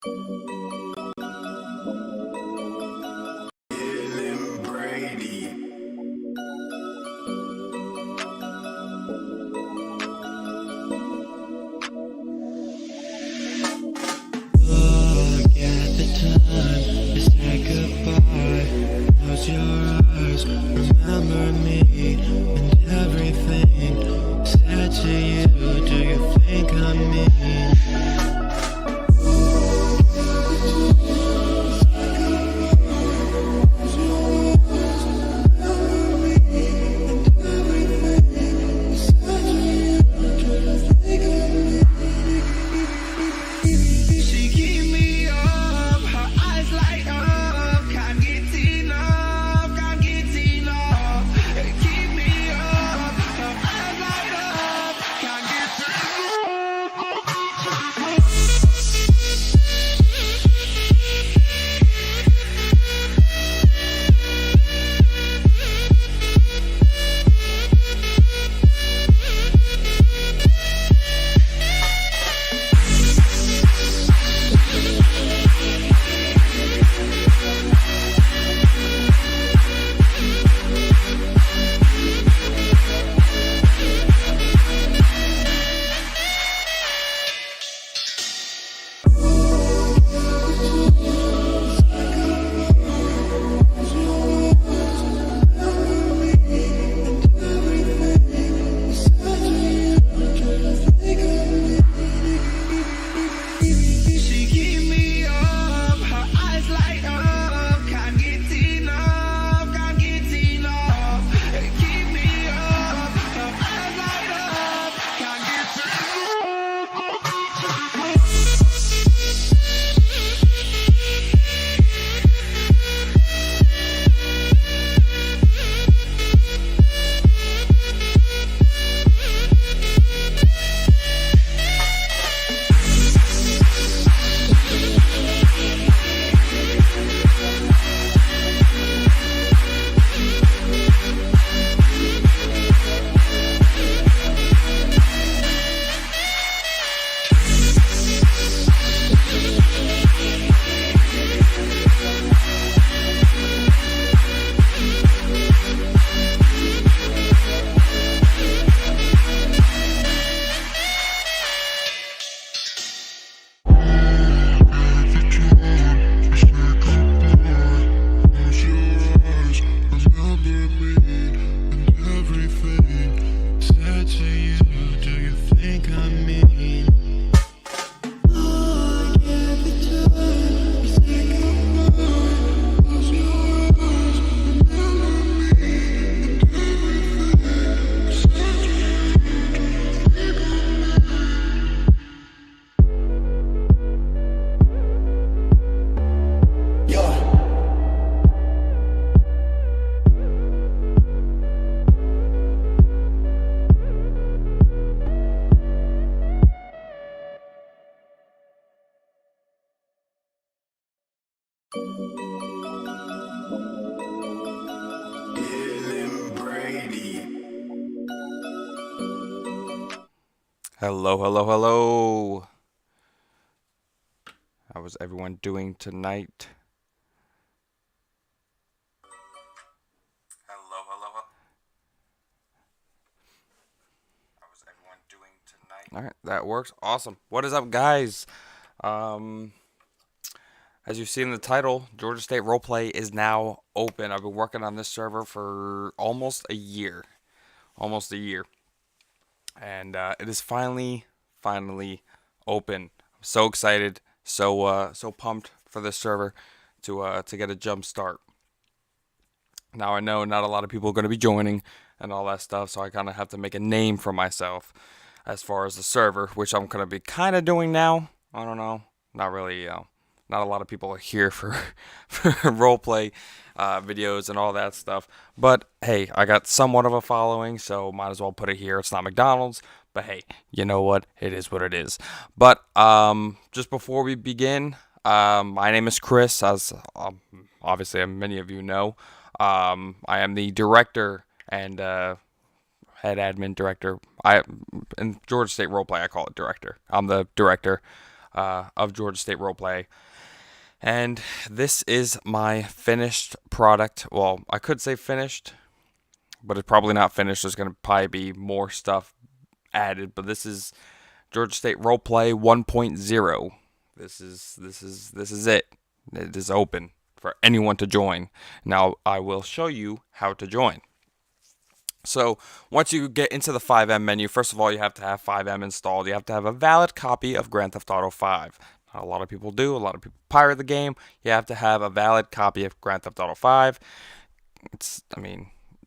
Remember me and everything said to you. Do you think I mean? Hello, hello, hello. How is everyone doing tonight? Hello, hello. How is everyone doing tonight? All right, that works. Awesome. What is up, guys? As you see in the title, Georgia State Roleplay is now open. I've been working on this server for almost a year. And it is finally open. I'm so excited, so pumped for this server to get a jump start. Now I know not a lot of people are going to be joining and all that stuff, so I kind of have to make a name for myself as far as the server, which I'm going to be kind of doing now. I don't know, not really. Not a lot of people are here for roleplay videos and all that stuff. But hey, I got somewhat of a following, so might as well put it here. It's not McDonald's, but hey, you know what? It is what it is. But just before we begin, my name is Chris, as obviously many of you know. I am the director and head admin director. In Georgia State Roleplay, I call it director. I'm the director. of Georgia State Roleplay. And this is my finished product. Well, I could say finished, but it's probably not finished. There's going to probably be more stuff added, but this is Georgia State Roleplay 1.0. This is it. It is open for anyone to join. Now I will show you how to join. So once you get into the 5M menu, first of all, you have to have 5M installed. You have to have a valid copy of Grand Theft Auto 5. Not a lot of people do. A lot of people pirate the game. You have to have a valid copy of Grand Theft Auto 5.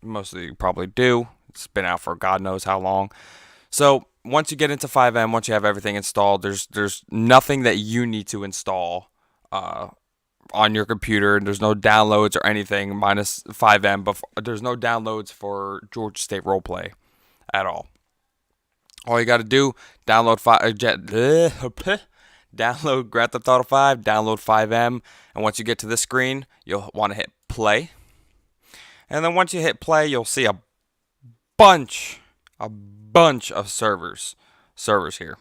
Most of you probably do. It's been out for God knows how long. So once you get into 5M, once you have everything installed, there's nothing that you need to install on your computer. There's no downloads or anything minus 5M, but there's no downloads for Georgia State Roleplay at all. All you got to do, download download Grand Theft Auto 5, download 5M, and once you get to this screen, you'll want to hit play. And then once you hit play, you'll see a bunch of servers here.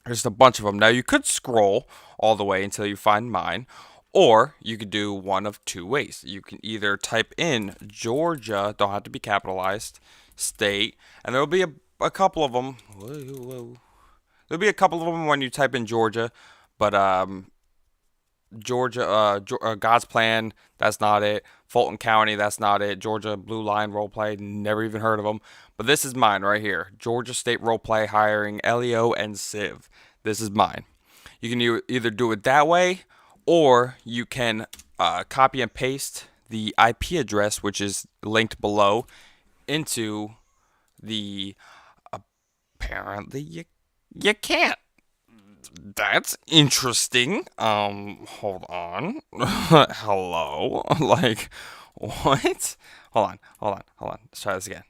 There's a bunch of them. Now, you could scroll all the way until you find mine, or you could do one of two ways. You can either type in Georgia, don't have to be capitalized, state, and there will be a couple of them. There'll be a couple of them when you type in Georgia, but Georgia, God's Plan, that's not it. Fulton County, that's not it. Georgia Blue Line Roleplay, never even heard of them. But this is mine right here. Georgia State Roleplay hiring Leo and Civ. This is mine. You can either do it that way, or you can copy and paste the IP address, which is linked below, into the... Apparently, you can't. That's interesting. Hold on. Hello? Like, what? Hold on. Let's try this again.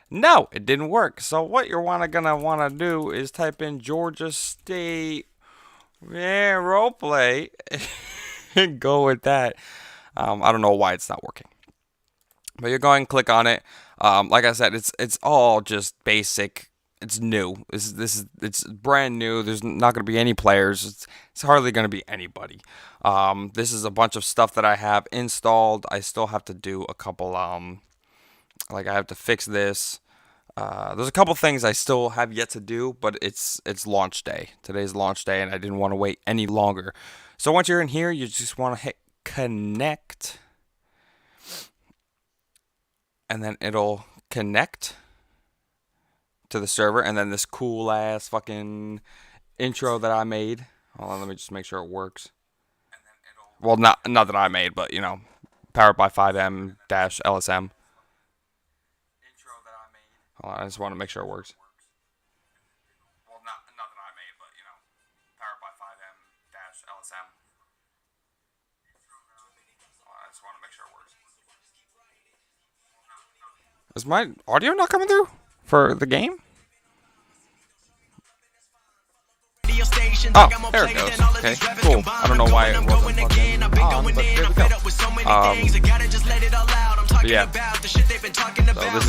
No, it didn't work. So what you're gonna wanna do is type in Georgia State Roleplay and go with that. I don't know why it's not working. But you're going to click on it. Like I said, it's all just basic. It's new. It's brand new. There's not going to be any players. It's hardly going to be anybody. This is a bunch of stuff that I have installed. I still have to do a couple. Like I have to fix this. There's a couple things I still have yet to do, but it's launch day. Today's launch day, and I didn't want to wait any longer. So once you're in here, you just want to hit connect, and then it'll connect to the server, and then this cool ass fucking intro that I made. Hold on, let me just make sure it works. Well, not that I made, but you know, powered by 5M-LSM. Hold on, I just want to make sure it works. Well, not that I made, but you know, powered by 5M-LSM. I just want to make sure it works. Is my audio not coming through for the game? Oh, there it goes. Okay, cool. I don't know why it wasn't fucking on, but there we go. But yeah. So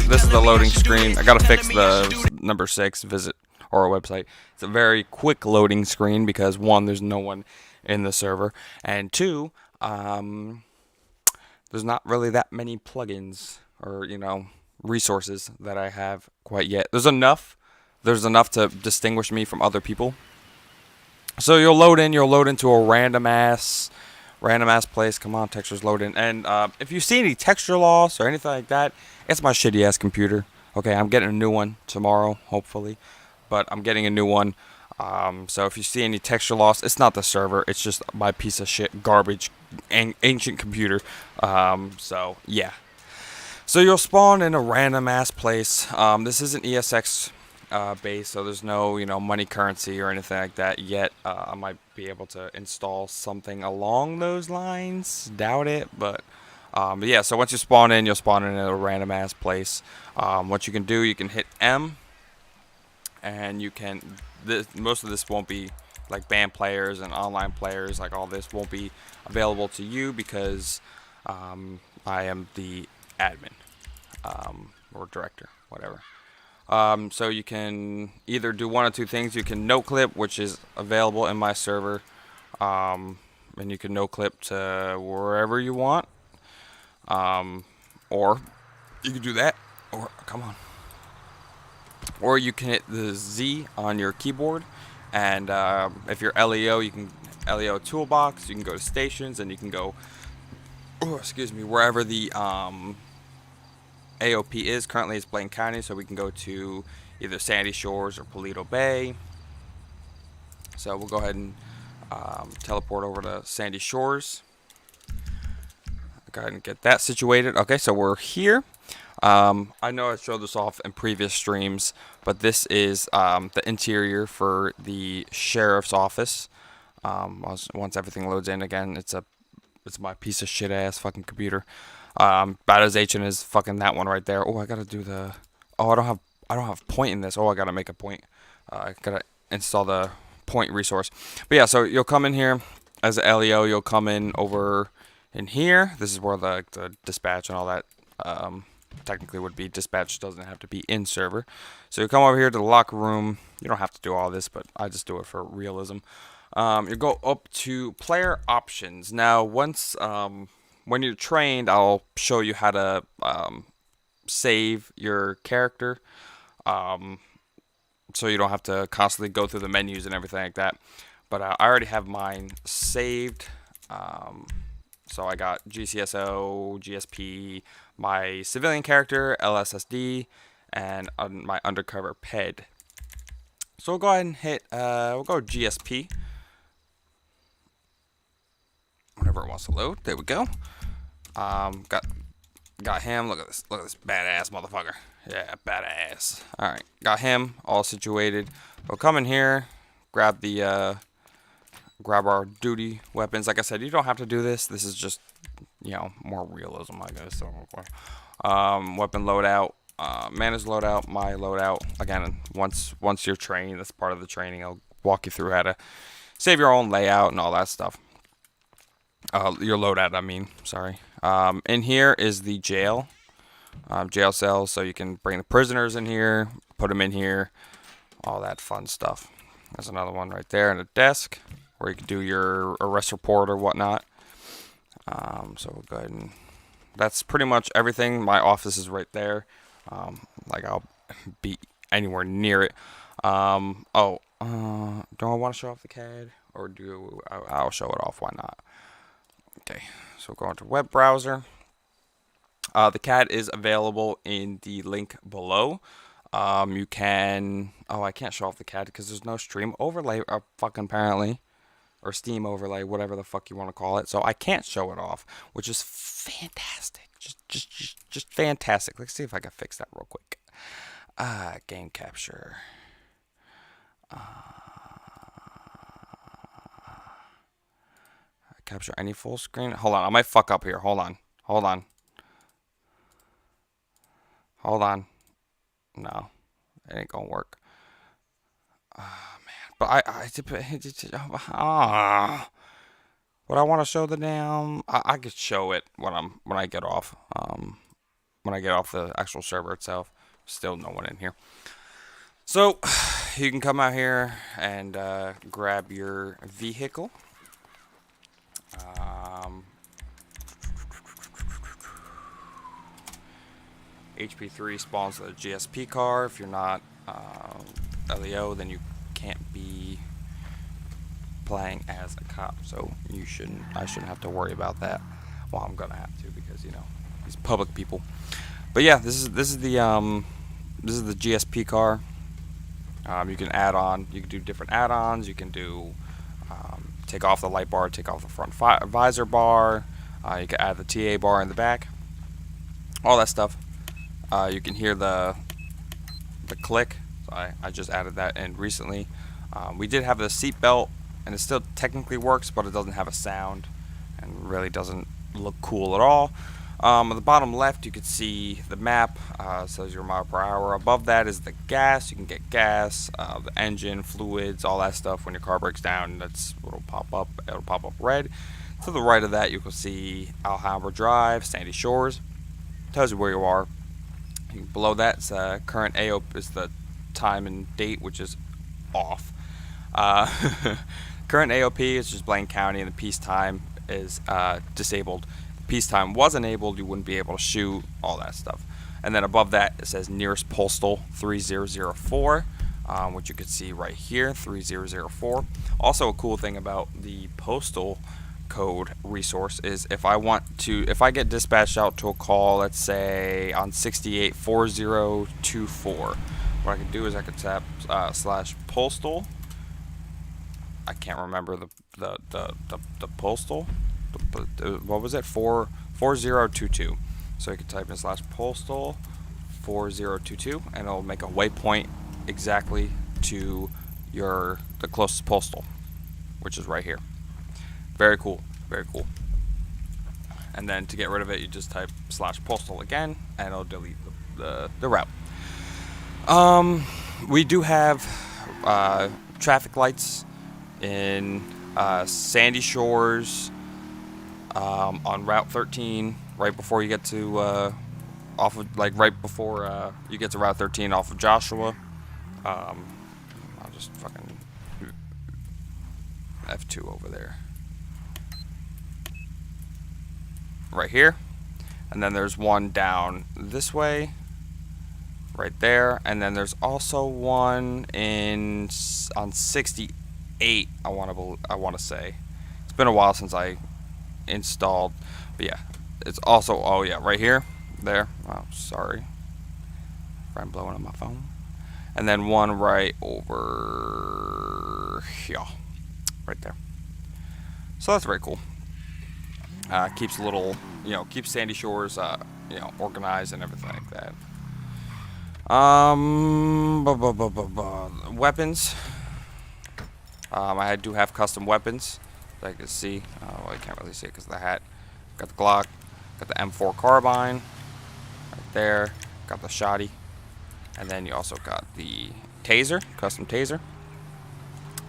this is the loading screen. I gotta fix the number 6 visit our website. It's a very quick loading screen because 1, there's no one in the server, and 2, there's not really that many plugins or resources that I have quite yet. There's enough to distinguish me from other people. So you'll load into a random ass place. Come on, textures load in. And if you see any texture loss or anything like that, it's my shitty ass computer. Okay, I'm getting a new one tomorrow, hopefully, but I'm getting a new one. So if you see any texture loss, it's not the server. It's just my piece of shit, garbage, ancient computer. So yeah. So you'll spawn in a random ass place. This isn't ESX base, so there's no money currency or anything like that yet. I might be able to install something along those lines. Doubt it, but yeah. So once you spawn in, you'll spawn in a random ass place. What you can do, you can hit M, and you can. Most of this won't be like band players and online players. Like all this won't be available to you because I am the admin or director, whatever. So you can either do one or two things. You can no clip, which is available in my server, and you can no clip to wherever you want, or you can do that, or come on, or you can hit the Z on your keyboard, and if you're LEO, you can LEO toolbox. You can go to stations, and you can go, oh, excuse me, wherever the AOP is. Currently, it's Blaine County, so we can go to either Sandy Shores or Paleto Bay. So we'll go ahead and teleport over to Sandy Shores. Go ahead and get that situated. Okay, so we're here. I know I showed this off in previous streams, but this is the interior for the sheriff's office. Once everything loads in again, it's my piece of shit ass fucking computer. Bad as H and is fucking that one right there. Oh, I gotta do the. Oh, I don't have point in this. Oh, I gotta make a point. I gotta install the point resource. But yeah, so you'll come in here as a LEO. You'll come in over in here. This is where the dispatch and all that technically would be. Dispatch doesn't have to be in server. So you come over here to the locker room. You don't have to do all this, but I just do it for realism. You go up to player options. Now, once when you're trained, I'll show you how to save your character, so you don't have to constantly go through the menus and everything like that. But I already have mine saved. So I got GCSO, GSP, my civilian character, LSSD, and my undercover PED. So we'll go ahead and hit, we'll go GSP. Whenever it wants to load. There we go. Got him. Look at this badass motherfucker. Yeah, badass. Alright, got him all situated. We'll come in here, grab our duty weapons. Like I said, you don't have to do this. This is just, more realism, I guess. So, weapon loadout, mana's loadout, my loadout. Again, once you're trained, that's part of the training. I'll walk you through how to save your own layout and all that stuff. Your loadout, I mean, sorry. In here is the jail cells, so you can bring the prisoners in here, put them in here, all that fun stuff. There's another one right there in a desk where you can do your arrest report or whatnot. So we'll go ahead and that's pretty much everything. My office is right there. Like I'll be anywhere near it. Do I want to show off the CAD or I'll show it off? Why not? Okay, so go into web browser. The CAD is available in the link below. You can. Oh, I can't show off the CAD because there's no stream overlay, fucking apparently, or Steam overlay, whatever the fuck you want to call it. So I can't show it off, which is fantastic. Just fantastic. Let's see if I can fix that real quick. Game capture. Capture any full screen. Hold on, I might fuck up here. Hold on. No, it ain't gonna work. Man, but but I want to show the damn. I could show it when I get off. When I get off the actual server itself. Still no one in here. So you can come out here and grab your vehicle. HP3 spawns the GSP car. If you're not LEO, then you can't be playing as a cop. So I shouldn't have to worry about that. Well, I'm gonna have to because these public people. But yeah, this is the GSP car. You can add on. You can do different add-ons. You can do take off the light bar, take off the front visor bar. You can add the TA bar in the back. All that stuff. You can hear the click. So I just added that in recently. We did have the seat belt, and it still technically works, but it doesn't have a sound, and really doesn't look cool at all. On the bottom left, you can see the map. Says your mile per hour. Above that is the gas. You can get gas, the engine, fluids, all that stuff. When your car breaks down, that's what'll pop up. It'll pop up red. To the right of that, you can see Alhambra Drive, Sandy Shores. Tells you where you are. Below that, it's, current AOP is the time and date, which is off. Uh, Current AOP is just Blaine County, and the peacetime is disabled. If peacetime was enabled, you wouldn't be able to shoot, all that stuff. And then above that, it says nearest postal 3004, which you can see right here, 3004. Also, a cool thing about the postal code resource is if I get dispatched out to a call, let's say on 684024, what I can do is I could tap slash postal. I can't remember the postal. What was it? 4022. So you can type in slash postal 4022, and it'll make a waypoint exactly to the closest postal, which is right here. Very cool. Very cool. And then to get rid of it, you just type slash postal again, and it'll delete the route. We do have traffic lights in Sandy Shores, on Route 13, right before you get to right before you get to Route 13 off of Joshua. I'll just fucking F2 over there. Right here, and then there's one down this way, right there, and then there's also one on 68. I want to say it's been a while since I installed, but yeah, it's also right here, there. Oh, sorry, I'm blowing up my phone, and then one right over here, right there. So that's very cool. Keeps a little, keeps Sandy Shores, organized and everything like that. Weapons. I do have custom weapons that I can see. Well, I can't really see it because of the hat. Got the Glock, got the M4 carbine, right there. Got the shotty, and then you also got the taser, custom taser,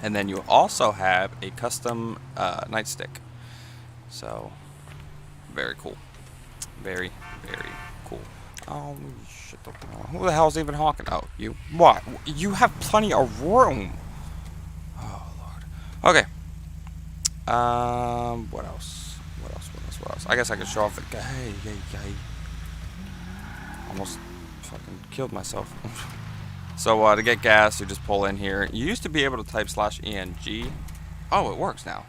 and then you also have a custom nightstick. So. Very cool. Very, very cool. Oh, shit. Who the hell's even honking? Oh, you. What? You have plenty of room. Oh, Lord. Okay. What else? What else? I guess I could show off the guy. Hey. Almost fucking killed myself. So, to get gas, you just pull in here. You used to be able to type /ENG. Oh, it works now.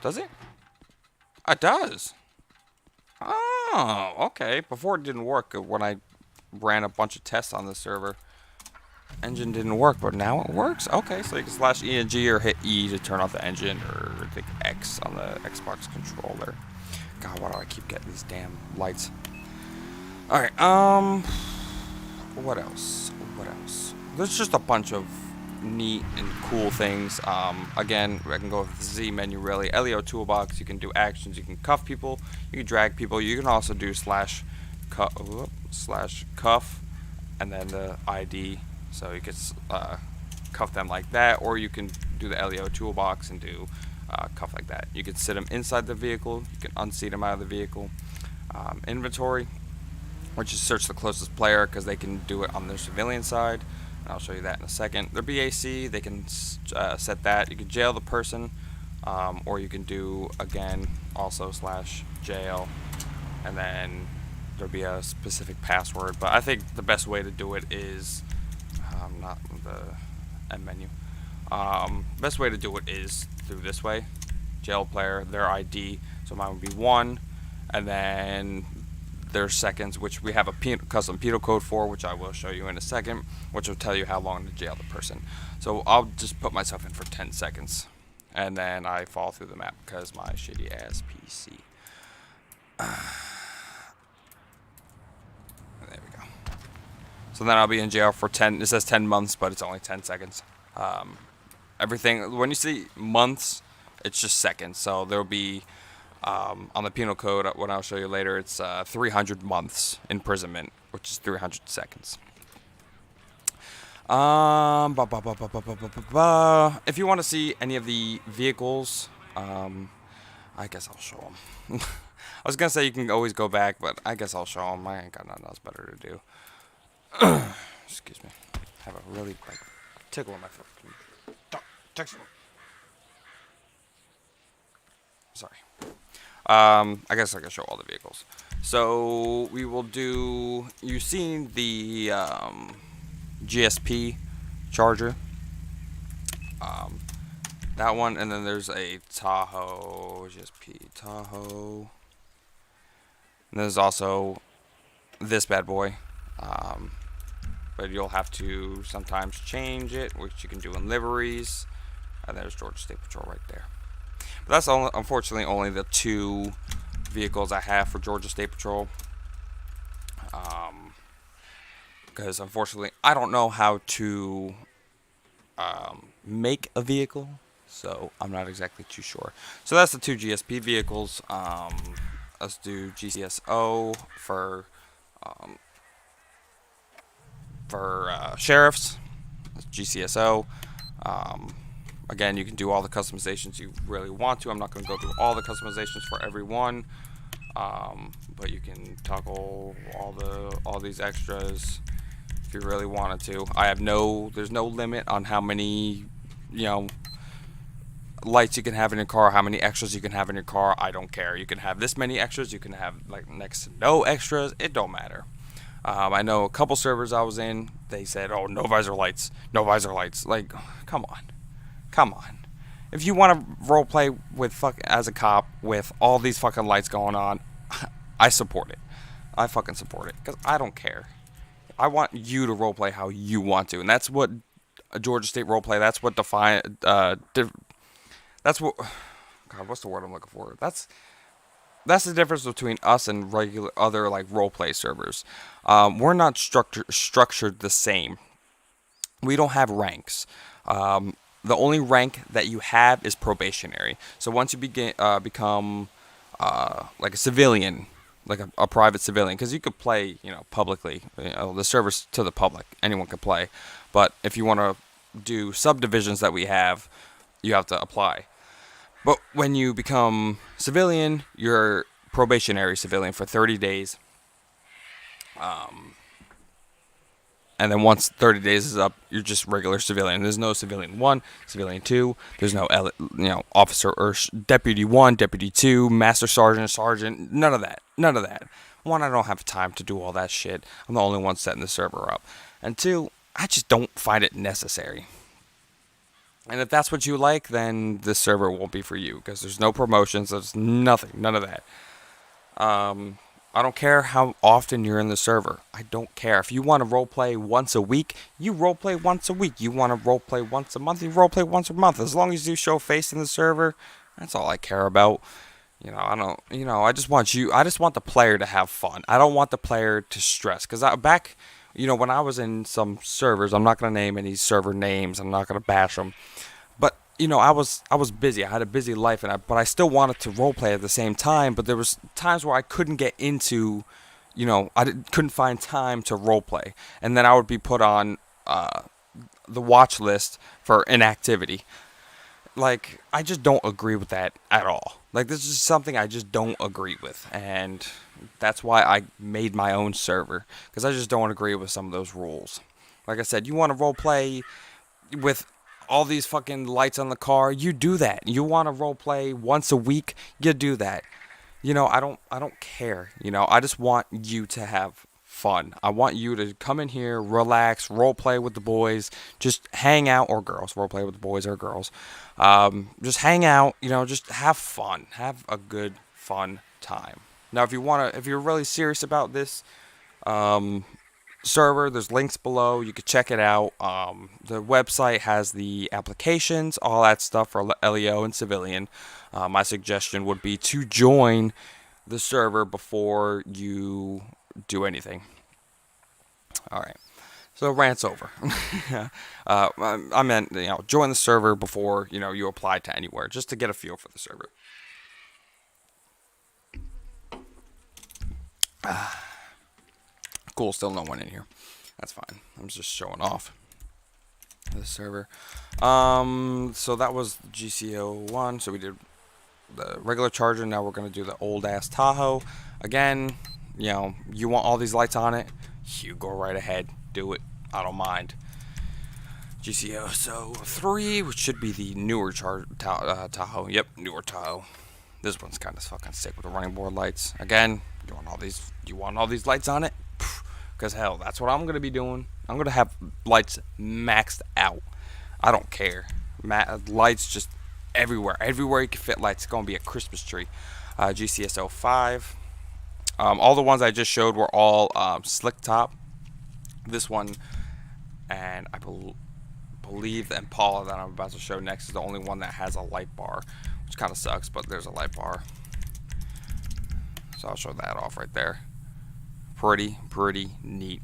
Does it? It does. Oh, okay. Before it didn't work when I ran a bunch of tests on the server. Engine didn't work, but now it works. Okay, so you can /ENG or hit E to turn off the engine, or I think X on the Xbox controller. God, why do I keep getting these damn lights? Alright, what else? There's just a bunch of neat and cool things. Again, I can go with the Z menu really. LEO toolbox, you can do actions, you can cuff people, you can drag people, you can also do /cuff and then the ID, so you can cuff them like that, or you can do the LEO toolbox and do cuff like that. You can sit them inside the vehicle, you can unseat them out of the vehicle. Inventory, which is search the closest player, because they can do it on their civilian side. I'll show you that in a second. Their BAC, they can set that. You can jail the person, or you can do, again, also /jail, and then there'll be a specific password. But I think the best way to do it is, not the M menu. Best way to do it is through this way. Jail player, their ID, so mine would be 1, and then their seconds, which we have a custom penal code for, which I will show you in a second, which will tell you how long to jail the person. So I'll just put myself in for 10 seconds, and then I fall through the map because my shitty ass PC. There we go. So then I'll be in jail for 10. It says 10 months, but it's only 10 seconds. Everything, when you see months, it's just seconds. So there'll be on the penal code, what I'll show you later, it's 300 months imprisonment, which is 300 seconds. If you want to see any of the vehicles, I guess I'll show them. I was gonna say you can always go back, but I guess I'll show them. I ain't got nothing else better to do. Excuse me. I have a really like tickle in my throat. Text me. Sorry. I guess I can show all the vehicles. So we will do. You've seen the GSP Charger. That one, and then there's a Tahoe GSP Tahoe. And there's also this bad boy. But you'll have to sometimes change it, which you can do in liveries. And there's Georgia State Patrol right there. But that's unfortunately only the 2 vehicles I have for Georgia State Patrol. Because unfortunately, I don't know how to make a vehicle, so I'm not exactly too sure. So that's the 2 GSP vehicles. Let's do GCSO for sheriffs. GCSO. Again, you can do all the customizations you really want to. I'm not going to go through all the customizations for every one, but you can toggle all these extras if you really wanted to. There's no limit on how many, lights you can have in your car, how many extras you can have in your car. I don't care. You can have this many extras. You can have like next to no extras. It don't matter. I know a couple servers I was in, they said, "Oh, no visor lights, no visor lights." Like, come on. If you want to roleplay with as a cop with all these fucking lights going on, I support it. I fucking support it because I don't care. I want you to roleplay how you want to, and that's what Georgia State roleplay. That's what that's what. God, what's the word I'm looking for? That's the difference between us and regular other like roleplay servers. We're not structured the same. We don't have ranks. The only rank that you have is probationary. So once you become like a civilian, like a private civilian, because you could play, publicly. The server's to the public. Anyone can play. But if you want to do subdivisions that we have, you have to apply. But when you become civilian, you're probationary civilian for 30 days. And then once 30 days is up, you're just regular civilian. There's no civilian 1, civilian 2. There's no, officer or deputy 1, deputy 2, master sergeant. None of that. One, I don't have time to do all that shit. I'm the only one setting the server up. And 2, I just don't find it necessary. And if that's what you like, then this server won't be for you, because there's no promotions, there's nothing, none of that. I don't care how often you're in the server. I don't care. If you want to roleplay once a week, you roleplay once a week. You want to roleplay once a month, you roleplay once a month. As long as you show face in the server, that's all I care about. I just want the player to have fun. I don't want the player to stress, because when I was in some servers, I'm not going to name any server names, I'm not going to bash them, but I was busy. I had a busy life, but I still wanted to roleplay at the same time. But there was times where I couldn't get into, couldn't find time to roleplay, and then I would be put on the watch list for inactivity. Like, I just don't agree with that at all. Like, this is something I just don't agree with, and that's why I made my own server, because I just don't agree with some of those rules. Like I said, you want to roleplay with all these fucking lights on the car, you do that. You want to roleplay once a week, you do that. I don't care. I just want you to have fun. I want you to come in here, relax, roleplay with the boys, just hang out, or girls, roleplay with the boys or girls. Just hang out, just have fun. Have a good, fun time. Now, if you're really serious about this, server, there's links below, you could check it out. The website has the applications, all that stuff for LEO and civilian. My suggestion would be to join the server before you do anything. Alright, so rant's over. I meant, join the server before you apply to anywhere, just to get a feel for the server. Cool, still no one in here. That's fine. I'm just showing off the server. So that was GCO1. So we did the regular Charger. Now we're gonna do the old ass Tahoe. Again, you know, you want all these lights on it, you go right ahead, do it. I don't mind. GCSO 3, which should be the newer Tahoe. Yep, newer Tahoe. This one's kind of fucking sick with the running board lights. Again, you want all these lights on it? Because hell, that's what I'm gonna be doing. I'm gonna have lights maxed out. I don't care. Lights just everywhere. Everywhere you can fit lights. It's gonna be a Christmas tree. GCSO 5. All the ones I just showed were all slick top. This one, and I believe the Impala that I'm about to show next is the only one that has a light bar, which kind of sucks, but there's a light bar. So I'll show that off right there. Pretty neat,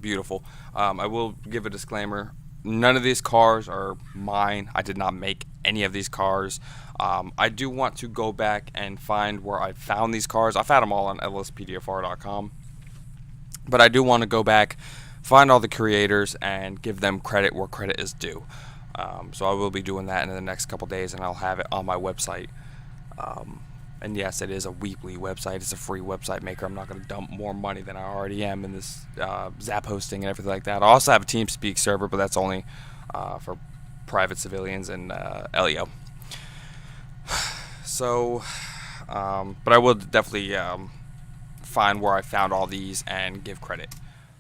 beautiful. I will give a disclaimer: none of these cars are mine. I did not make any of these cars. I do want to go back and find where I found these cars. I've had them all on lspdfr.com, but I do want to go back, find all the creators, and give them credit where credit is due. So I will be doing that in the next couple days, and I'll have it on my website. And yes, it is a weekly website. It's a free website maker. I'm not going to dump more money than I already am in this Zap hosting and everything like that. I also have a TeamSpeak server, but that's only for private civilians and LEO. So, but I will definitely find where I found all these and give credit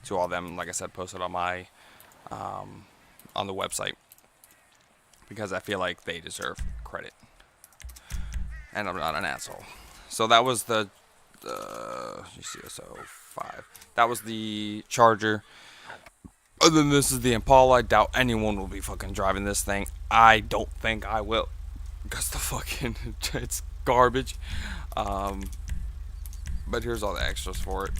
to all of them. Like I said, post it on my on the website, because I feel like they deserve credit, and I'm not an asshole. So that was the GCSO 5. That was the Charger. Other than this is the Impala. I doubt anyone will be fucking driving this thing. I don't think I will, because the fucking it's garbage. But here's all the extras for it,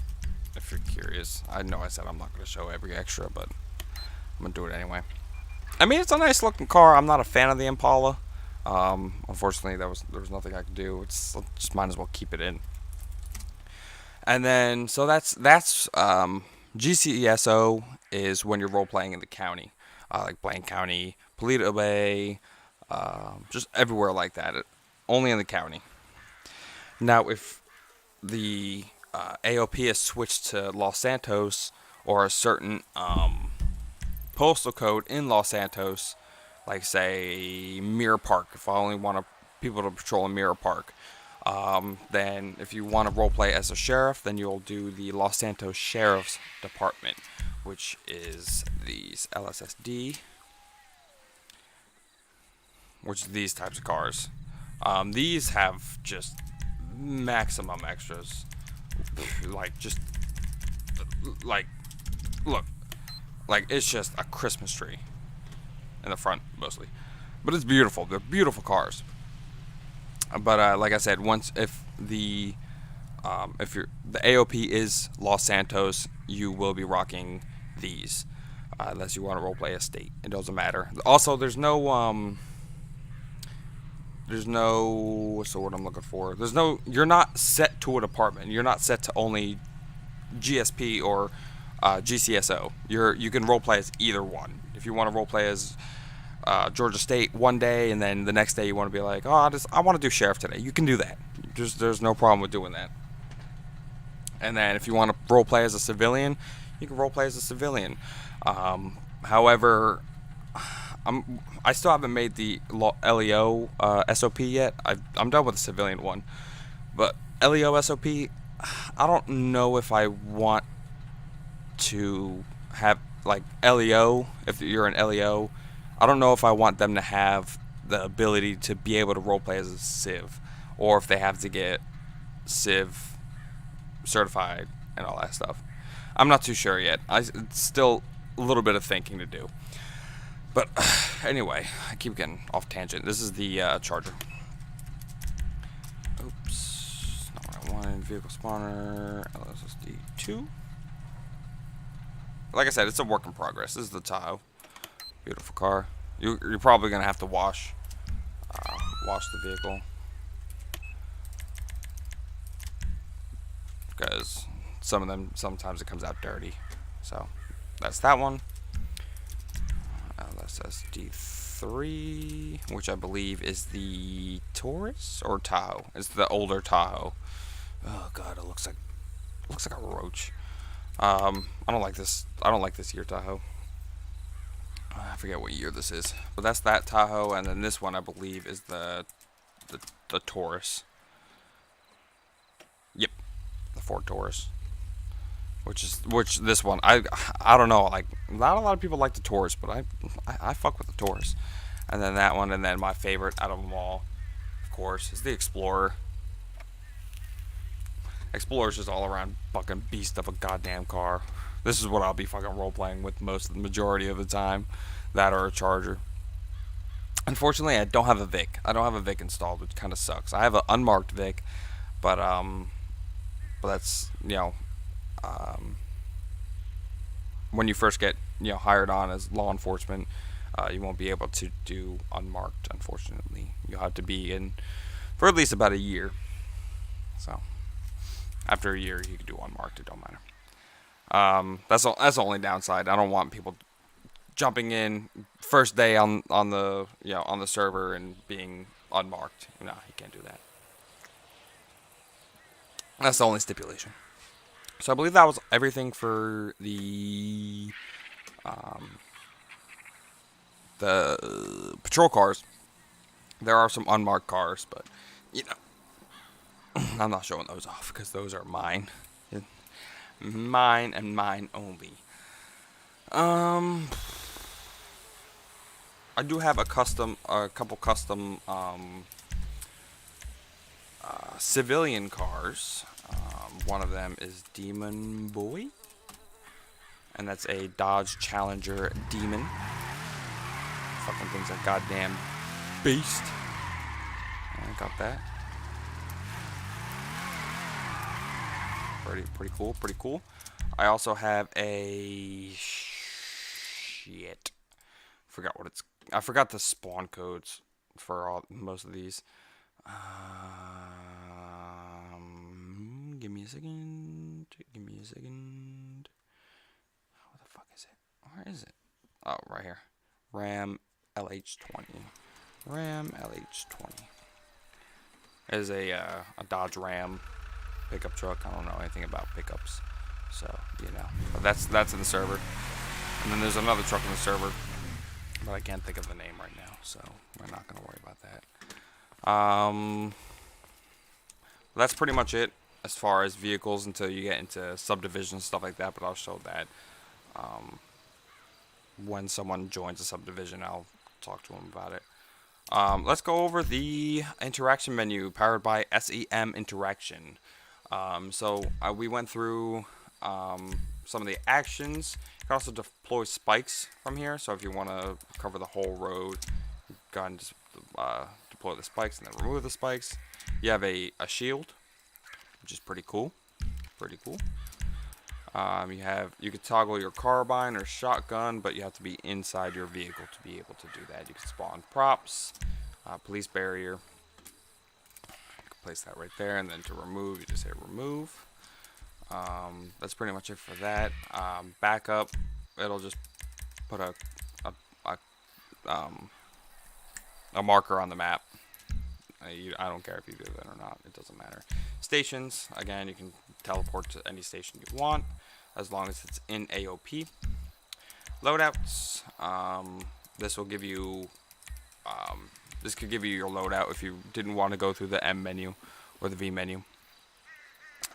if you're curious. I know I said I'm not going to show every extra, but I'm going to do it anyway. I mean, it's a nice looking car. I'm not a fan of the Impala. Unfortunately, there was nothing I could do. Just might as well keep it in. And then, so that's GCSO is when you're role playing in the county, like Blaine County, Paleto Bay, just everywhere like that. Only in the county. Now, if the AOP is switched to Los Santos, or a certain postal code in Los Santos, like say Mirror Park, if I only want people to patrol in Mirror Park, then if you want to roleplay as a sheriff, then you'll do the Los Santos Sheriff's Department, which is these LSSD, which are these types of cars. These have just maximum extras, like look, like it's just a Christmas tree in the front mostly, but it's beautiful. They're beautiful cars. But like I said, if the AOP is Los Santos, you will be rocking these, unless you want to roleplay a state. It doesn't matter. Also, there's no what's the word I'm looking for? You're not set to a department. You're not set to only GSP or GCSO. You can roleplay as either one. If you want to roleplay as Georgia State one day, and then the next day you want to be like, oh, I want to do sheriff today, you can do that. There's no problem with doing that. And then if you want to role play as a civilian, you can role play as a civilian. However, I still haven't made the LEO SOP yet. I'm done with the civilian one, but LEO SOP, I don't know if I want to have like LEO. If you're an LEO, I don't know if I want them to have the ability to be able to roleplay as a civ, or if they have to get civ certified and all that stuff. I'm not too sure yet. It's still a little bit of thinking to do. But anyway, I keep getting off tangent. This is the Charger. Oops, not what I wanted. Vehicle spawner, LSSD 2. Like I said, it's a work in progress. This is the Tahoe. Beautiful car. You're probably gonna have to wash the vehicle, because some of them sometimes it comes out dirty. So that's that one. LSSD 3, which I believe is the Taurus or Tahoe. It's the older Tahoe. Oh god, it looks like a roach. I don't like this. I don't like this year Tahoe. I forget what year this is, but that's that Tahoe, and then this one I believe is the Taurus. Yep, the Ford Taurus. Which this one I don't know, like not a lot of people like the Taurus, but I fuck with the Taurus. And then that one, and then my favorite out of them all, of course, is the Explorer. Explorer's just all around fucking beast of a goddamn car. This is what I'll be fucking role playing with the majority of the time, that or a Charger. Unfortunately, I don't have a Vic. I don't have a Vic installed, which kind of sucks. I have an unmarked Vic, but that's, you know, when you first get, you know, hired on as law enforcement, you won't be able to do unmarked, unfortunately. You'll have to be in for at least about a year. So after a year you can do unmarked, it don't matter. That's the only downside. I don't want people jumping in first day on the, you know, on the server and being unmarked. No, you can't do that. That's the only stipulation. So I believe that was everything for the patrol cars. There are some unmarked cars, but you know, I'm not showing those off because those are mine. Mine and mine only. I do have a couple custom civilian cars. One of them is Demon Boy, and that's a Dodge Challenger Demon. Fucking thing's a goddamn beast. I got that. Pretty cool. I also have a shit. I forgot the spawn codes for most of these. Give me a second. What the fuck is it? Where is it? Oh, right here. Ram LH20. It is a Dodge Ram pickup truck. I don't know anything about pickups, so you know. But that's in the server. And then there's another truck in the server, but I can't think of the name right now, so we're not gonna worry about that. That's pretty much it as far as vehicles until you get into subdivisions and stuff like that. But I'll show that when someone joins a subdivision. I'll talk to them about it. Let's go over the interaction menu powered by SEM Interaction. So we went through some of the actions. You can also deploy spikes from here. So if you want to cover the whole road, you go ahead and just deploy the spikes and then remove the spikes. You have a shield, which is pretty cool. You could toggle your carbine or shotgun, but you have to be inside your vehicle to be able to do that. You can spawn props, police barrier. You can place that right there, and then to remove, you just hit remove. That's pretty much it for that. Backup, it'll just put a marker on the map. I don't care if you do that or not. It doesn't matter. Stations, again, you can teleport to any station you want as long as it's in AOP. Loadouts, this will give you this could give you your loadout if you didn't want to go through the M menu or the V menu.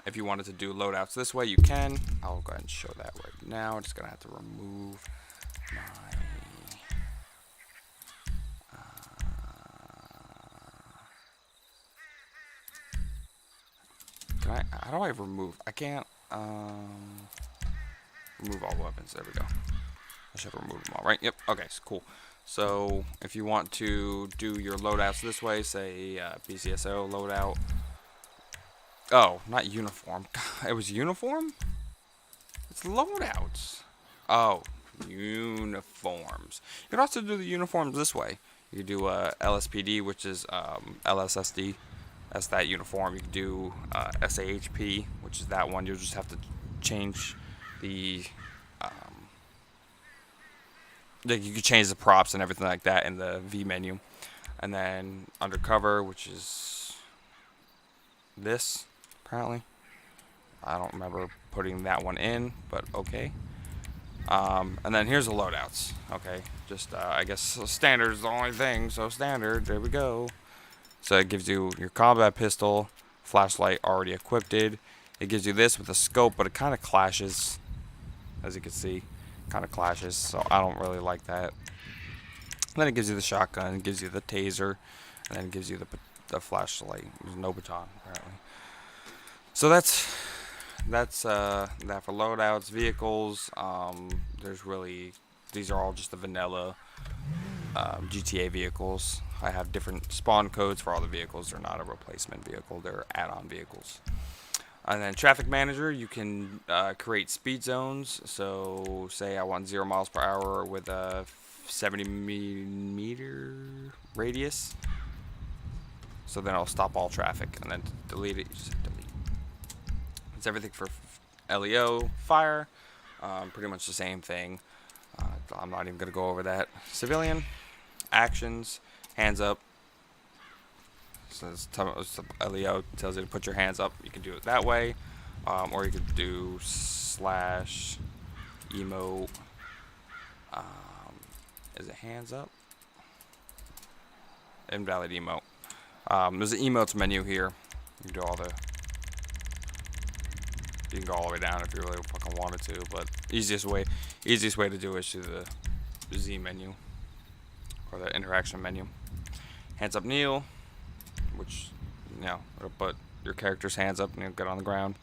If you wanted to do loadouts this way, you can. I'll go ahead and show that right now. I'm just gonna have to remove my how do I remove? I can't remove all weapons. There we go. I should remove them all, right? Yep. Okay, so cool. So if you want to do your loadouts this way, say BCSO loadout. Oh, not uniform. It was uniform? It's loadouts. Oh, uniforms. You can also do the uniforms this way. You can do LSPD, which is LSSD. That's that uniform. You can do SAHP, which is that one. You'll just have to change the like you could change the props and everything like that in the V menu. And then undercover, which is this, apparently. I don't remember putting that one in, but okay. And then here's the loadouts. Okay, just I guess standard is the only thing, so standard. There we go. So it gives you your combat pistol, flashlight already equipped. It gives you this with a scope, but it kind of clashes, as you can see, kind of clashes. So I don't really like that. And then it gives you the shotgun, it gives you the taser, and then it gives you the flashlight. There's no baton apparently. So that's that for loadouts, vehicles. There's really, these are all just the vanilla GTA vehicles. I have different spawn codes for all the vehicles. They're not a replacement vehicle, they're add-on vehicles. And then traffic manager, you can create speed zones. So say I want 0 miles per hour with a 70 meter radius. So then I'll stop all traffic, and then to delete it, you just hit delete. It's everything for LEO, fire, pretty much the same thing. I'm not even going to go over that. Civilian, actions, hands up. So LEO tells you to put your hands up. You can do it that way, or you could do slash emote. Is it hands up? Invalid emote. There's an emotes menu here. You can do all the. You can go all the way down if you really fucking wanted to, but easiest way to do it is through the Z menu or the interaction menu. Hands up, kneel, which it'll put your character's hands up and you'll get on the ground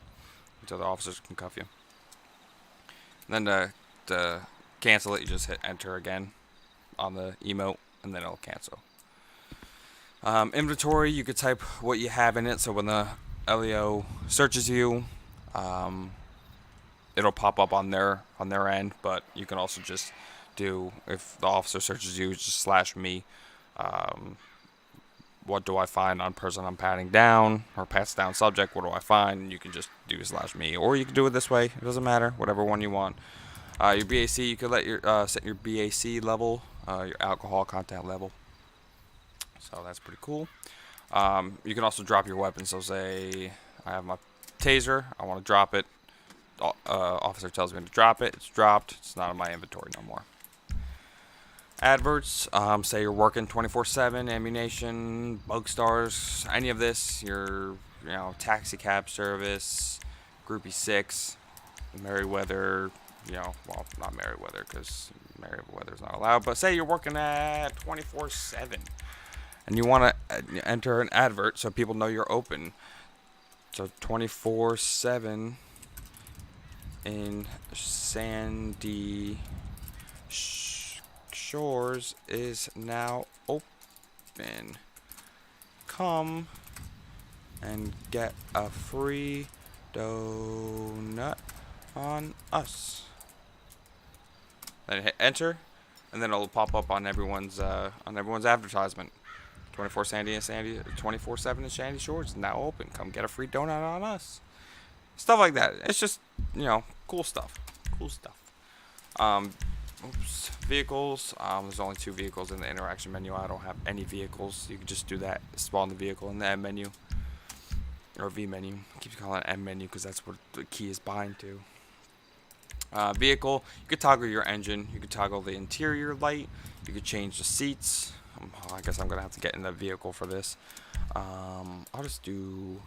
until the officers can cuff you. And then to cancel it, you just hit enter again on the emote, and then it'll cancel. Inventory, you could type what you have in it, so when the LEO searches you, it'll pop up on their end, but you can also just do, if the officer searches you, just slash me. What do I find on person I'm patting down, or pats down subject, what do I find? And you can just do slash me, or you can do it this way. It doesn't matter, whatever one you want. Your BAC, you could let your set your BAC level, your alcohol content level. So that's pretty cool. You can also drop your weapon. So say I have my taser, I want to drop it. Officer tells me to drop it. It's dropped. It's not in my inventory no more. Adverts. Say you're working 24/7, ammunition, bug stars, any of this. Your taxi cab service, Groupie 6, Merryweather. Well, not Merryweather because Merryweather's not allowed. But say you're working at 24/7. And you want to enter an advert so people know you're open. So 24/7 in Sandy Shores is now open. Come and get a free donut on us. Then hit enter, and then it'll pop up on everyone's advertisement. 24/7 in Sandy Shores is now open. Come get a free donut on us. Stuff like that. It's just, cool stuff. Cool stuff. Vehicles. There's only 2 vehicles in the interaction menu. I don't have any vehicles. You can just do that. Spawn the vehicle in the M menu. Or V menu. I keep calling it M menu because that's what the key is bind to. Vehicle. You could toggle your engine. You could toggle the interior light. You could change the seats. I guess I'm going to have to get in the vehicle for this. I'll just do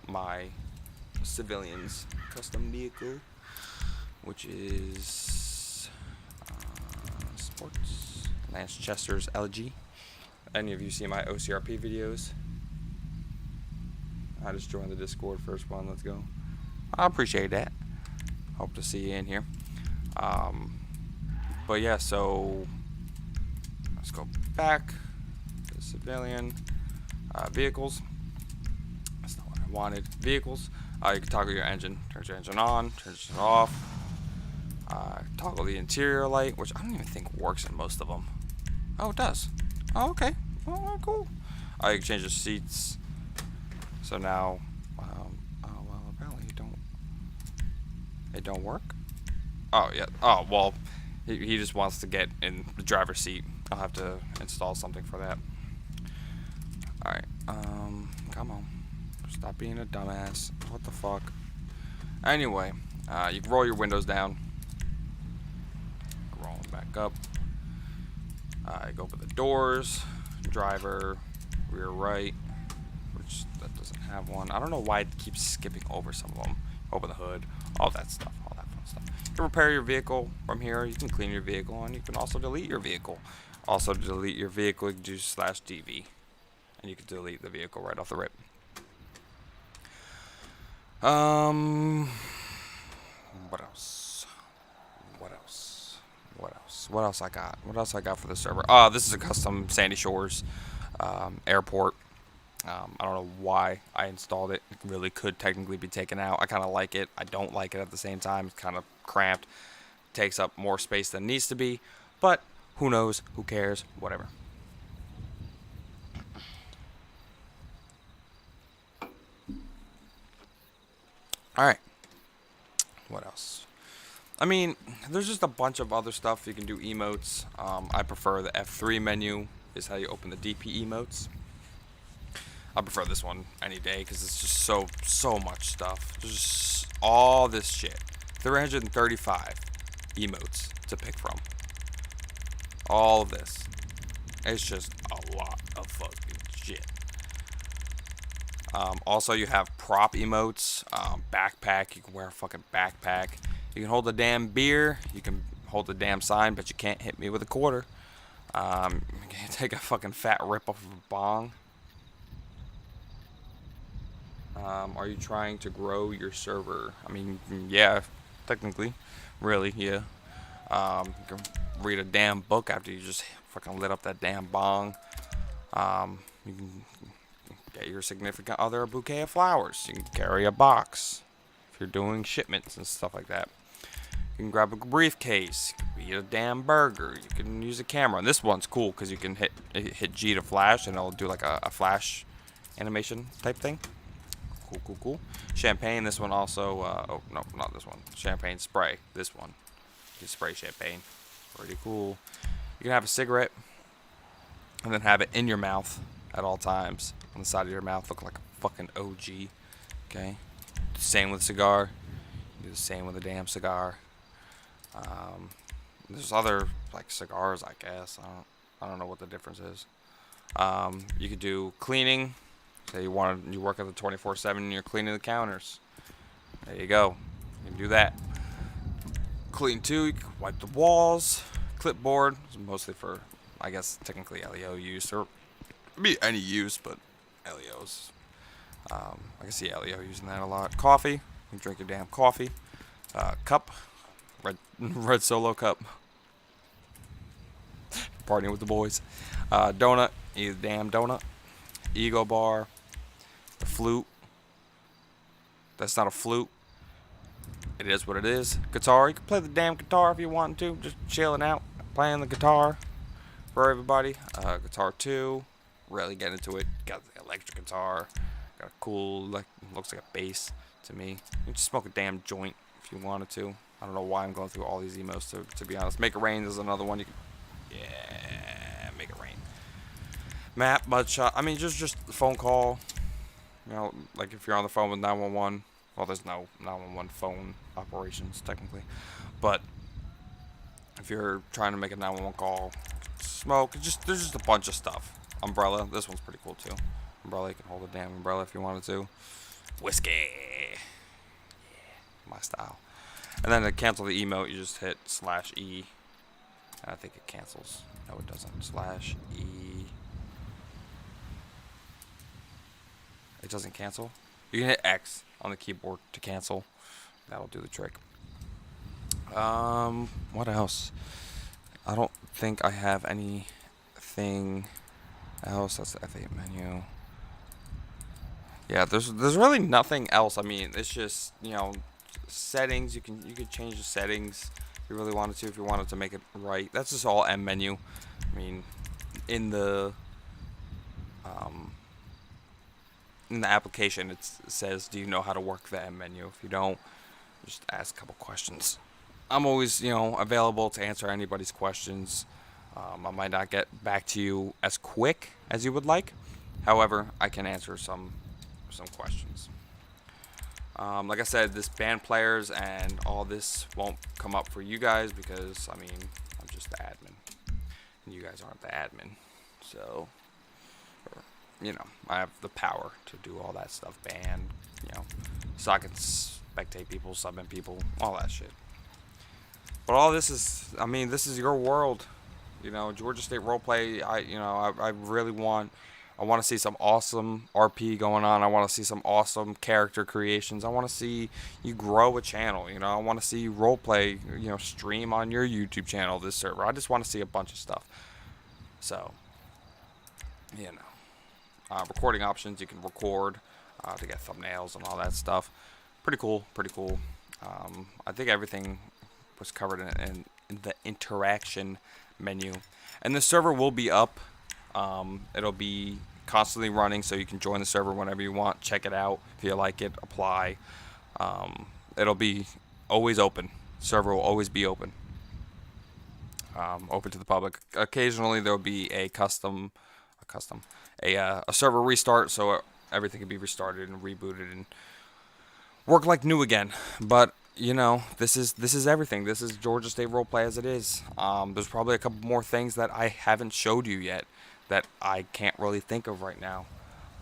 my civilian's custom vehicle, which is sports. Lance Chester's LG. Any of you see my OCRP videos? I just joined the Discord, first one. Let's go. I appreciate that. Hope to see you in here. But yeah, so let's go back to the civilian. Vehicles. That's not what I wanted. Vehicles. You can toggle your engine. Turns your engine on. Turns it off. Toggle the interior light, which I don't even think works in most of them. Oh, it does. Oh, okay. Oh, cool. You can change the seats. So now, apparently it don't work. Oh yeah. Oh well, He just wants to get in the driver's seat. I'll have to install something for that. Alright, come on. Stop being a dumbass. What the fuck? Anyway, you can roll your windows down. Roll them back up. Go open the doors. Driver, rear right. Which, that doesn't have one. I don't know why it keeps skipping over some of them. Open the hood. All that stuff. All that fun stuff. You can repair your vehicle from here. You can clean your vehicle. And you can also delete your vehicle. Also, to delete your vehicle, you can do /DV. And you can delete the vehicle right off the rip. What else? What else? What else? What else I got? What else I got for the server? This is a custom Sandy Shores airport. I don't know why I installed it. It really could technically be taken out. I kind of like it. I don't like it at the same time. It's kind of cramped. Takes up more space than needs to be. But who knows? Who cares? Whatever. Alright. What else? I mean, there's just a bunch of other stuff. You can do emotes. I prefer the F3 menu is how you open the DP emotes. I prefer this one any day because it's just so much stuff. There's just all this shit. 335 emotes to pick from. All of this. It's just a lot of fucking shit. Also, you have prop emotes, backpack. You can wear a fucking backpack. You can hold a damn beer. You can hold a damn sign, but you can't hit me with a quarter. You can take a fucking fat rip off of a bong. Are you trying to grow your server? I mean, yeah, technically. Really, yeah. You can read a damn book after you just fucking lit up that damn bong. You can get your significant other a bouquet of flowers. You can carry a box if you're doing shipments and stuff like that. You can grab a briefcase. You can eat a damn burger. You can use a camera. And this one's cool because you can hit G to flash and it'll do like a flash animation type thing. Cool. Champagne. This one also. Oh no, not this one. Champagne spray. This one. You can spray champagne. Pretty cool. You can have a cigarette and then have it in your mouth at all times. On the side of your mouth, look like a fucking OG. Okay. Same with cigar. Do the same with a damn cigar. There's other like cigars, I guess. I don't know what the difference is. You could do cleaning. Say you work at the 24/7 and you're cleaning the counters. There you go. You can do that. Clean too. You can wipe the walls. Clipboard is mostly for, I guess, technically LEO use or be any use, but LEOs. I can see LEO using that a lot. Coffee. You can drink your damn coffee. Cup. Red Solo cup. Partying with the boys. Donut. Eat a damn donut. Ego bar. The flute. That's not a flute. It is what it is. Guitar. You can play the damn guitar if you want to. Just chilling out. Playing the guitar for everybody. Guitar 2. Really get into it. Got the electric guitar. Got a cool, like, looks like a bass to me. You can just smoke a damn joint if you wanted to. I don't know why I'm going through all these emotes to be honest. Make it rain is another one. You can, yeah, make it rain. Map, mudshot. I mean, just phone call. You know, like if you're on the phone with 911. Well, there's no 911 phone operations technically, but if you're trying to make a 911 call, smoke. There's just a bunch of stuff. Umbrella. This one's pretty cool too. Umbrella. You can hold a damn umbrella if you wanted to. Whiskey. Yeah, my style. And then to cancel the emote, you just hit /E. And I think it cancels. No, it doesn't. /E. It doesn't cancel. You can hit X on the keyboard to cancel. That'll do the trick. What else? I don't think I have anything else. That's the F8 menu. Yeah, there's really nothing else. I mean, it's just, you know, settings. You could change the settings if you really wanted to. If you wanted to make it right, that's just all M menu. I mean, in the application, it says, "Do you know how to work the M menu?" If you don't, just ask a couple questions. I'm always, available to answer anybody's questions. I might not get back to you as quick as you would like. However, I can answer some questions. Like I said, this band players and all this won't come up for you guys because, I mean, I'm just the admin. And you guys aren't the admin. So, I have the power to do all that stuff. Ban, so I can spectate people, subbing people, all that shit. But all this is, I mean, this is your world. Georgia State Roleplay. I really I want to see some awesome RP going on. I want to see some awesome character creations. I want to see you grow a channel. I want to see you roleplay, stream on your YouTube channel, this server. I just want to see a bunch of stuff. So, recording options. You can record to get thumbnails and all that stuff. Pretty cool. Pretty cool. I think everything was covered in the interaction menu. And the server will be up. It'll be constantly running, so you can join the server whenever you want. Check it out. If you like it, apply. It'll be always open. Server will always be open. Open to the public. Occasionally there'll be a server restart, so everything can be restarted and rebooted and work like new again. But this is everything. This is Georgia State Roleplay as it is. There's probably a couple more things that I haven't showed you yet that I can't really think of right now.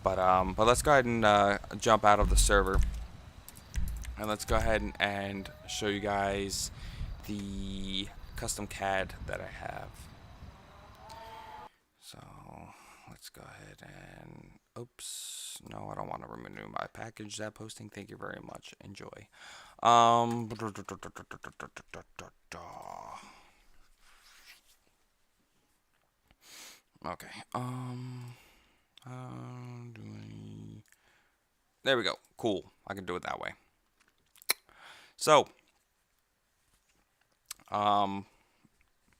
But let's go ahead and jump out of the server, and let's go ahead and show you guys the custom CAD that I have. So let's go ahead and oops, no, I don't want to renew my package. That posting, thank you very much. Enjoy. Okay. There we go. Cool. I can do it that way. So,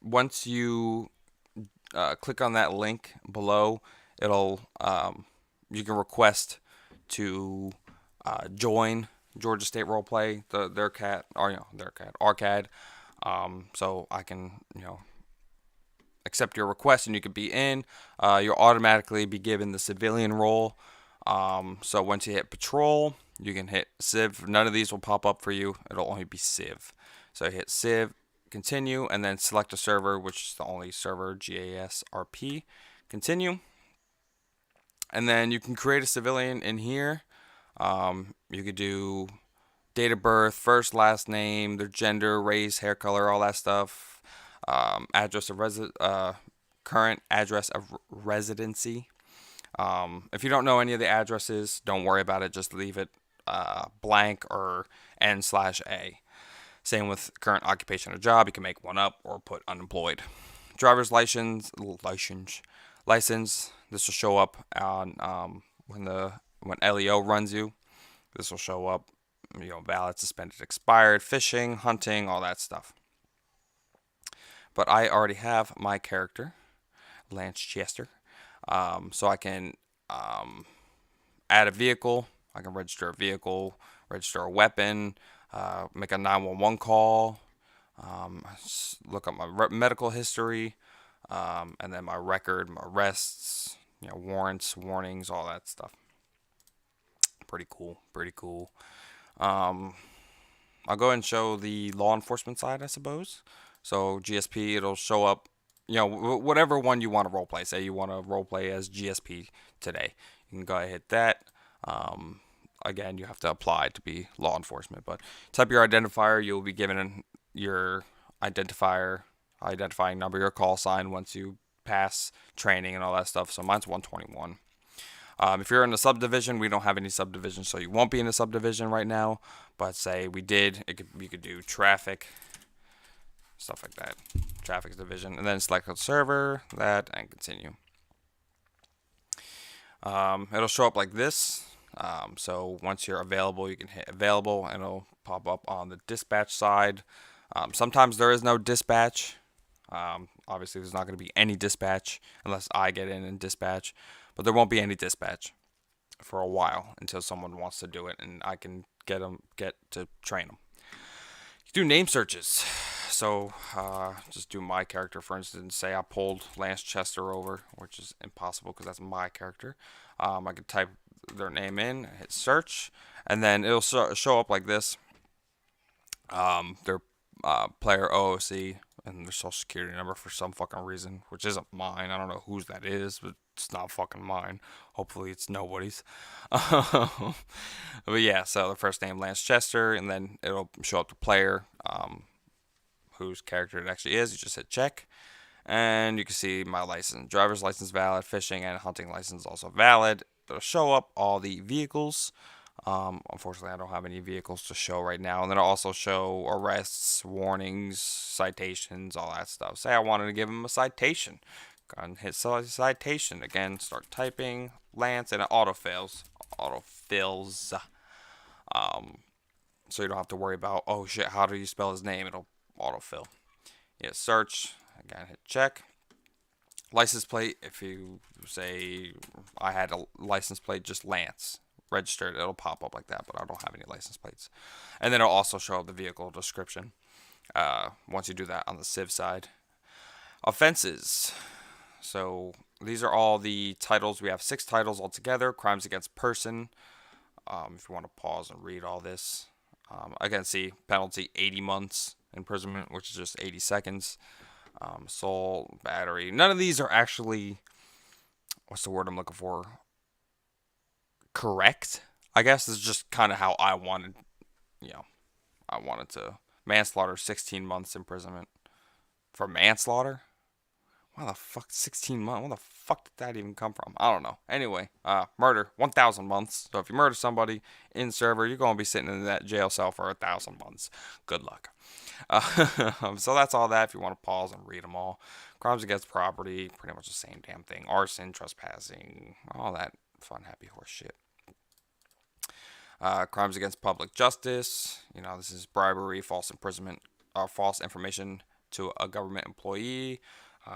once you click on that link below, it'll you can request to join Georgia State Roleplay, their CAD. So I can accept your request, and you could be in. You'll automatically be given the civilian role. So once you hit patrol, you can hit civ. None of these will pop up for you. It'll only be civ. So hit civ, continue, and then select a server, which is the only server, GASRP. Continue. And then you can create a civilian in here. You could do date of birth, first, last name, their gender, race, hair color, all that stuff. Address of current address of residency. If you don't know any of the addresses, don't worry about it. Just leave it blank or N/A. Same with current occupation or job. You can make one up or put unemployed. Driver's license. This will show up on when LEO runs you. This will show up. Valid, suspended, expired, fishing, hunting, all that stuff. But I already have my character, Lance Chester. So I can add a vehicle. I can register a vehicle, register a weapon, make a 911 call, look up my medical history, and then my record, my arrests, warrants, warnings, all that stuff. Pretty cool. I'll go ahead and show the law enforcement side, I suppose. So GSP, it'll show up, whatever one you want to roleplay. Say you want to roleplay as GSP today. You can go ahead and hit that. Again, you have to apply to be law enforcement. But type your identifier. You'll be given your identifying number, your call sign once you pass training and all that stuff. So mine's 121. If you're in a subdivision, we don't have any subdivisions, so you won't be in a subdivision right now. But say we did, you could do traffic, stuff like that. Traffic division, and then select a server, that, and continue. It'll show up like this. So once you're available, you can hit available, and it'll pop up on the dispatch side. Sometimes there is no dispatch. Obviously, there's not going to be any dispatch unless I get in and dispatch. But there won't be any dispatch for a while until someone wants to do it, and I can get to train them. Do name searches. So just do my character, for instance. Say I pulled Lance Chester over, which is impossible because that's my character. I could type their name in, hit search, and then it'll show up like this. Their player OOC and their social security number for some fucking reason, which isn't mine. I don't know whose that is, but it's not fucking mine. Hopefully it's nobody's. But yeah, so the first name Lance Chester, and then it'll show up the player, whose character it actually is. You just hit check, and you can see my license, driver's license valid, fishing and hunting license also valid. It'll show up all the vehicles. Unfortunately, I don't have any vehicles to show right now. And then I'll also show arrests, warnings, citations, all that stuff. Say I wanted to give him a citation. Go ahead and hit citation. Again, start typing Lance, and it autofills. Autofills. So you don't have to worry about, oh shit, how do you spell his name? It'll autofill. Yeah, search. Again, hit check. License plate, if you say I had a license plate, just Lance registered, it'll pop up like that, but I don't have any license plates. And then it'll also show up the vehicle description once you do that on the civ side. Offenses. So these are all the titles. We have 6 titles altogether. Crimes against person. If you want to pause and read all this. Again, see, penalty 80 months imprisonment, which is just 80 seconds. Assault, battery. None of these are actually, what's the word I'm looking for? Correct, I guess. This is just kind of how I wanted, I wanted to. Manslaughter, 16 months imprisonment. For manslaughter? Why the fuck 16 months? Where the fuck did that even come from? I don't know. Anyway, murder, 1,000 months. So if you murder somebody in server, you're going to be sitting in that jail cell for 1,000 months. Good luck. So that's all that. If you want to pause and read them all. Crimes against property, pretty much the same damn thing. Arson, trespassing, all that fun, happy horse shit. Crimes against public justice. This is bribery, false imprisonment, false information to a government employee.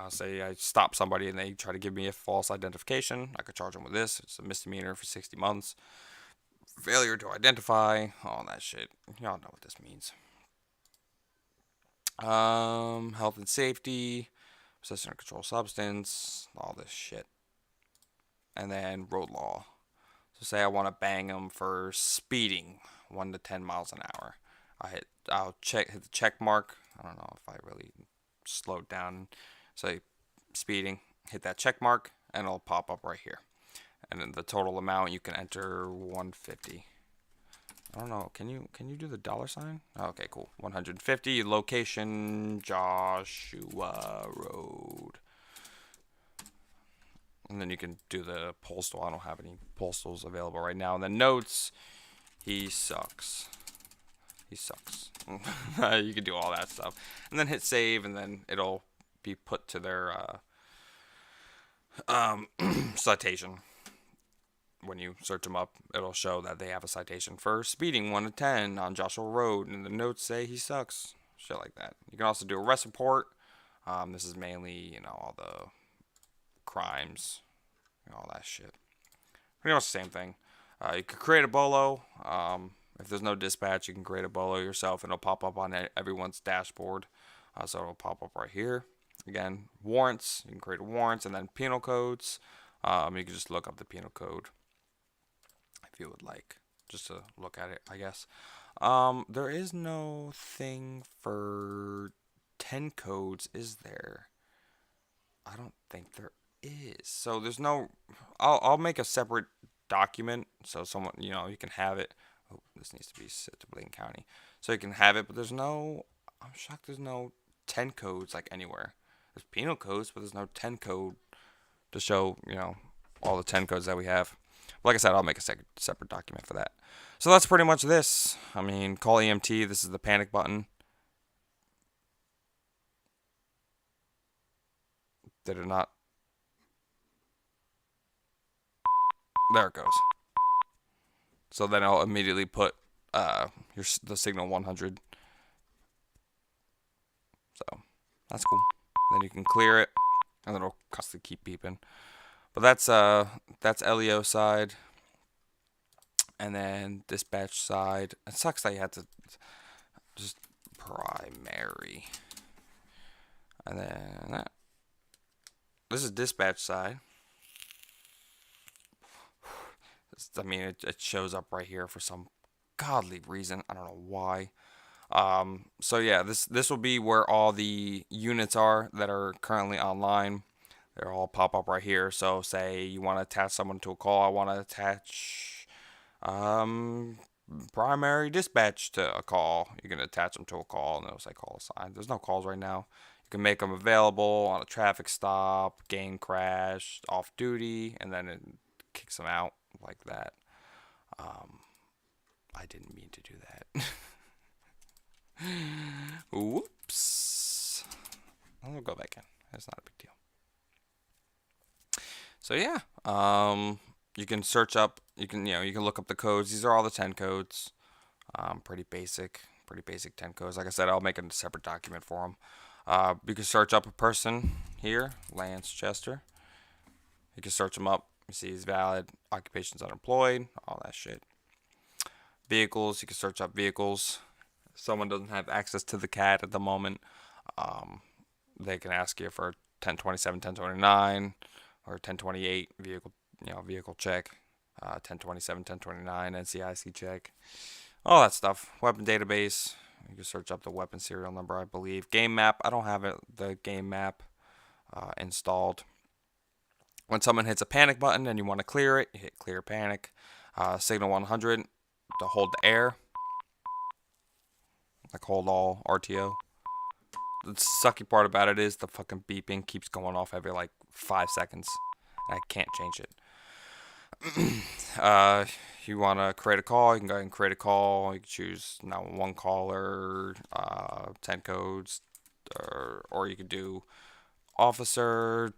Say I stop somebody and they try to give me a false identification. I could charge them with this. It's a misdemeanor for 60 months. Failure to identify, all that shit. Y'all know what this means. Health and safety, possession of controlled substance, all this shit. And then road law. So say I want to bang them for speeding 1 to 10 miles an hour. Hit the check mark. I don't know if I really slowed down. Say speeding, hit that check mark, and it'll pop up right here. And then the total amount, you can enter 150. I don't know. Can you do the $sign? Okay, cool. 150. Location Joshua Road. And then you can do the postal. I don't have any postals available right now. And then notes. He sucks. He sucks. You can do all that stuff. And then hit save, and then it'll be put to their citation. When you search them up, it'll show that they have a citation for speeding 1 to 10 on Joshua Road, and the notes say he sucks. Shit like that. You can also do a arrest report. This is mainly, all the crimes, all that shit. Pretty much the same thing. You could create a bolo. If there's no dispatch, you can create a bolo yourself, and it'll pop up on everyone's dashboard. So it'll pop up right here. Again, warrants. You can create warrants, and then penal codes. You can just look up the penal code if you would like, just to look at it, I guess. There is no thing for 10 codes, is there? I don't think there is. So there's no. I'll make a separate document so someone, you can have it. Oh, this needs to be set to Blaine County, so you can have it. But there's no. I'm shocked there's no 10 codes like anywhere. There's penal codes, but there's no 10 code to show, all the 10 codes that we have. But like I said, I'll make a separate document for that. So that's pretty much this. I mean, call EMT. This is the panic button. Did it not? There it goes. So then I'll immediately put the signal 100. So that's cool. Then you can clear it, and then it'll constantly keep beeping. But that's LEO side, and then dispatch side. It sucks that you have to just primary. And then that. This is dispatch side. I mean, it shows up right here for some godly reason. I don't know why. So yeah, this will be where all the units are that are currently online. They'll all pop up right here. So say you want to attach someone to a call. I want to attach primary dispatch to a call. You can attach them to a call, and it'll say call assigned. There's no calls right now. You can make them available on a traffic stop, game crash, off duty, and then it kicks them out like that. I didn't mean to do that. Whoops. I'll go back in. That's not a big deal. So yeah, you can search up. You can look up the codes. These are all the 10 codes. Pretty basic 10 codes. Like I said, I'll make a separate document for them. You can search up a person here, Lance Chester. You can search him up. You see he's valid, occupation's unemployed, all that shit. Vehicles, you can search up vehicles. If someone doesn't have access to the CAD at the moment, they can ask you for 1027, 1029, or 1028 vehicle check, 1027, 1029 NCIC check, all that stuff. Weapon database. You can search up the weapon serial number, I believe. Game map. I don't have the game map installed. When someone hits a panic button and you want to clear it, you hit clear panic. Signal 100 to hold the air. Like hold all RTO. The sucky part about it is the fucking beeping keeps going off every like 5 seconds. I can't change it. You want to create a call, you can go ahead and create a call. You can choose 911 caller, 10 codes, or you could do officer,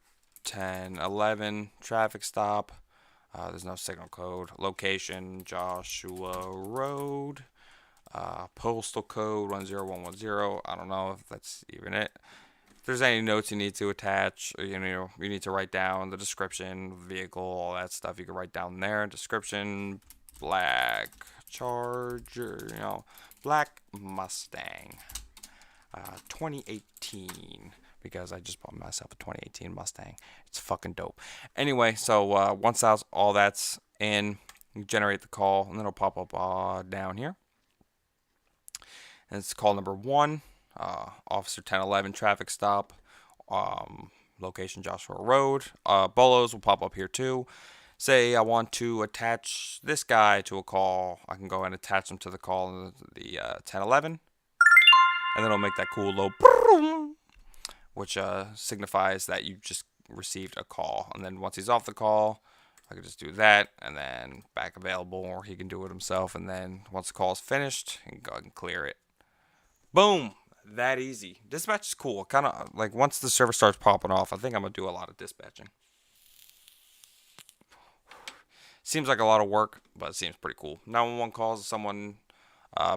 1011, traffic stop. There's no signal code. Location, Joshua Road. Postal code 10110. I don't know if that's even it. If there's any notes you need to attach, you need to write down the description, vehicle, all that stuff. You can write down there. Description, black Charger, black Mustang, 2018. Because I just bought myself a 2018 Mustang. It's fucking dope. Anyway, so once all that's in, you generate the call, and then it'll pop up down here. And it's call number 1, Officer 1011, traffic stop, location Joshua Road. Bolos will pop up here too. Say I want to attach this guy to a call. I can go and attach him to the call, the 1011. And then it'll make that cool low which signifies that you just received a call. And then once he's off the call, I can just do that, and then back available, or he can do it himself. And then once the call is finished, he can go ahead and clear it. Boom! That easy. Dispatch is cool. Kind of like once the server starts popping off, I think I'm going to do a lot of dispatching. Seems like a lot of work, but it seems pretty cool. 911 calls, if someone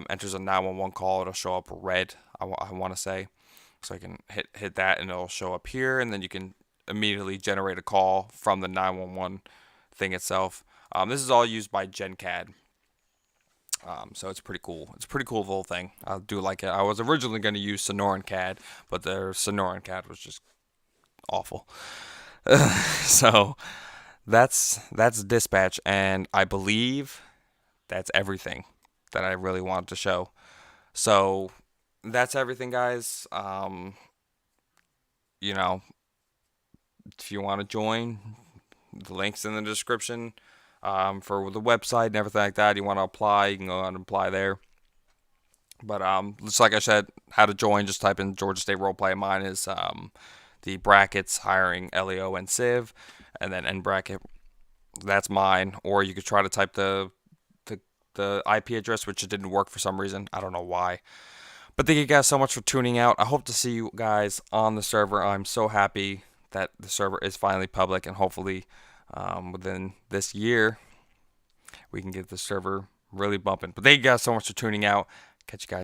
enters a 911 call, it'll show up red, I want to say. So I can hit that, and it'll show up here, and then you can immediately generate a call from the 911 thing itself. This is all used by GenCAD. So it's pretty cool. It's a pretty cool little thing. I do like it. I was originally going to use Sonoran CAD, but their Sonoran CAD was just awful. So that's dispatch, and I believe that's everything that I really wanted to show. So that's everything, guys. If you want to join, the link's in the description for the website and everything like that. You want to apply, you can go and apply there. But just like I said, how to join, just type in Georgia State Roleplay. Mine is the brackets hiring Leo and Civ, and then end bracket. That's mine. Or you could try to type the IP address, which it didn't work for some reason. I don't know why. But thank you guys so much for tuning out. I hope to see you guys on the server. I'm so happy that the server is finally public, and hopefully within this year we can get the server really bumping. But thank you guys so much for tuning out. Catch you guys.